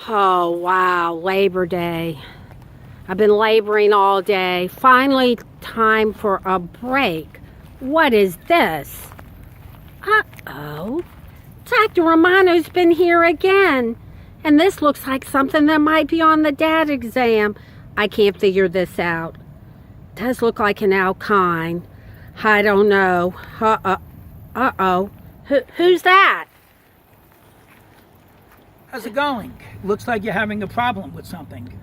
Oh, wow, Labor Day. I've been laboring all day. Finally, time for a break. What is this? Uh-oh. Dr. Romano's been here again. And this looks like something that might be on the DAT exam. I can't figure this out. Does look like an Alkyne. I don't know. Uh-oh. Who's that? How's it going? Looks like you're having a problem with something.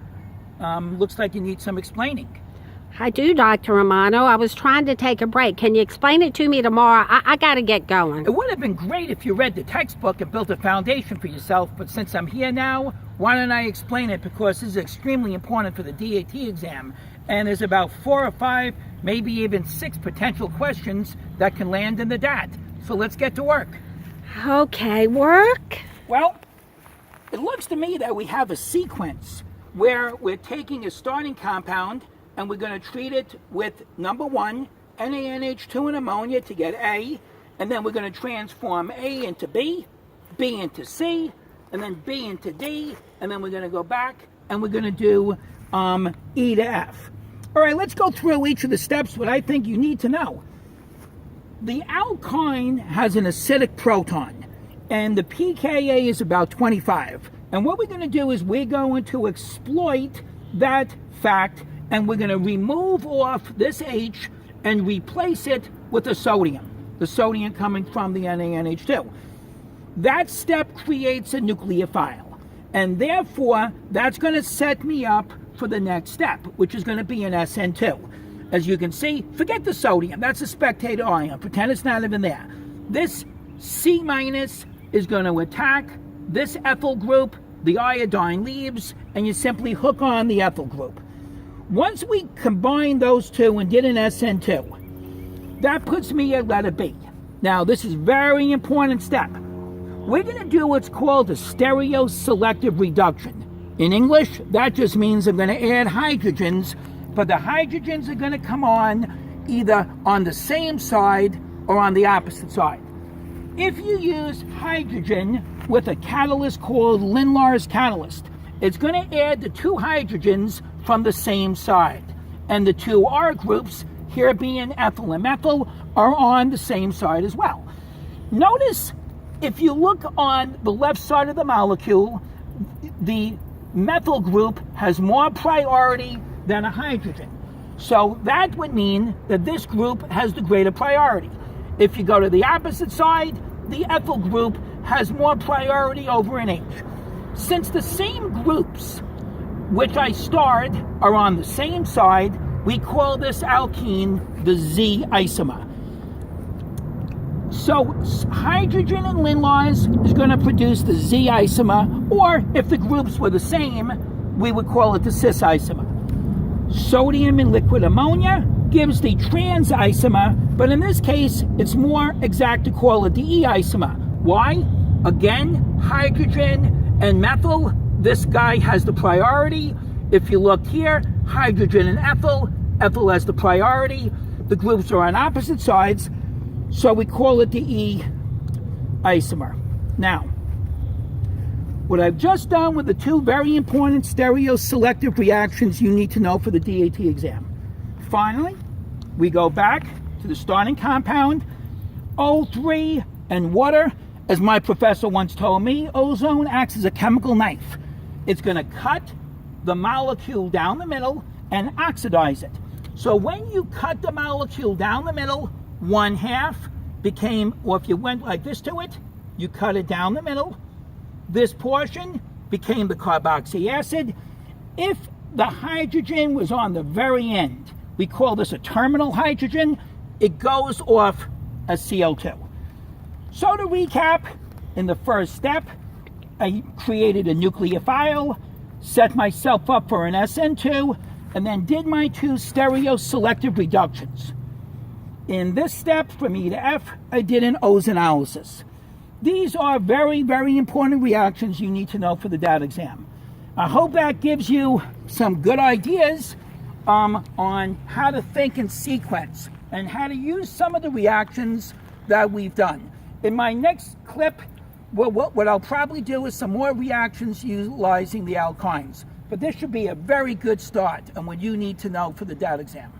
Looks like you need some explaining. I do, Dr. Romano. I was trying to take a break. Can you explain it to me tomorrow? I gotta get going. It would have been great if you read the textbook and built a foundation for yourself, but since I'm here now, why don't I explain it, because this is extremely important for the DAT exam, and there's about 4 or 5, maybe even 6 potential questions that can land in the DAT. So let's get to work. Okay, work? Well, it looks to me that we have a sequence where we're taking a starting compound and we're going to treat it with number 1, NaNH2 and ammonia to get A, and then we're going to transform A into B, B into C, and then B into D, and then we're going to go back and we're going to do E to F. All right, let's go through each of the steps, what I think you need to know. The alkyne has an acidic proton, and the pKa is about 25. And what we're going to do is we're going to exploit that fact, and we're going to remove off this H and replace it with a sodium. The sodium coming from the NaNH2. That step creates a nucleophile, and therefore that's going to set me up for the next step, which is going to be an SN2. As you can see, forget the sodium. That's a spectator ion. Pretend it's not even there. This C- is going to attack this ethyl group. The iodine leaves, and you simply hook on the ethyl group. Once we combine those two and did an SN2, that puts me at letter B. Now, this is a very important step. We're going to do what's called a stereoselective reduction. In English, that just means I'm going to add hydrogens, but the hydrogens are going to come on either on the same side or on the opposite side. If you use hydrogen with a catalyst called Lindlar's catalyst, it's going to add the 2 hydrogens from the same side. And the 2 R groups, here being ethyl and methyl, are on the same side as well. Notice, if you look on the left side of the molecule, the methyl group has more priority than a hydrogen. So that would mean that this group has the greater priority. If you go to the opposite side, the ethyl group has more priority over an H. Since the same groups which I starred are on the same side, we call this alkene the Z isomer. So hydrogen and Lindlar's is going to produce the Z isomer, or if the groups were the same, we would call it the cis isomer. Sodium in liquid ammonia gives the trans isomer, but in this case, it's more exact to call it the E isomer. Why? Again, hydrogen and methyl, this guy has the priority. If you look here, hydrogen and ethyl, ethyl has the priority. The groups are on opposite sides, so we call it the E isomer. Now, what I've just done with the 2 very important stereoselective reactions you need to know for the DAT exam. Finally, we go back to the starting compound, O3 and water. As my professor once told me, ozone acts as a chemical knife. It's going to cut the molecule down the middle and oxidize it. So when you cut the molecule down the middle, 1/2 became, or if you went like this to it, you cut it down the middle. This portion became the carboxy acid. If the hydrogen was on the very end, we call this a terminal hydrogen. It goes off as CO2. So to recap, in the first step, I created a nucleophile, set myself up for an SN2, and then did my 2 stereoselective reductions. In this step, from E to F, I did an ozonolysis. These are very, very important reactions you need to know for the DAT exam. I hope that gives you some good ideas on how to think in sequence and how to use some of the reactions that we've done. In my next clip, Well, what I'll probably do is some more reactions utilizing the alkynes. But this should be a very good start and what you need to know for the DAT exam.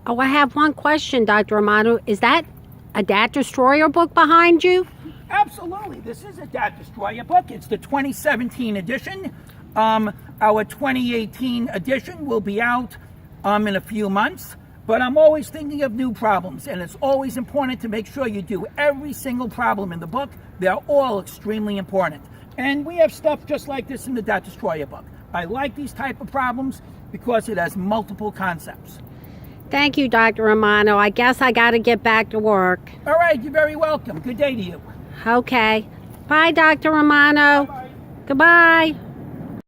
Oh, I have one question, Dr. Romano. Is that a DAT Destroyer book behind you? Absolutely. This is a DAT Destroyer book. It's the 2017 edition. Our 2018 edition will be out in a few months. But I'm always thinking of new problems, and it's always important to make sure you do every single problem in the book. They're all extremely important. And we have stuff just like this in the DAT Destroyer book. I like these type of problems because it has multiple concepts. Thank you, Dr. Romano. I guess I got to get back to work. All right, you're very welcome. Good day to you. Okay. Bye, Dr. Romano. Bye-bye. Goodbye.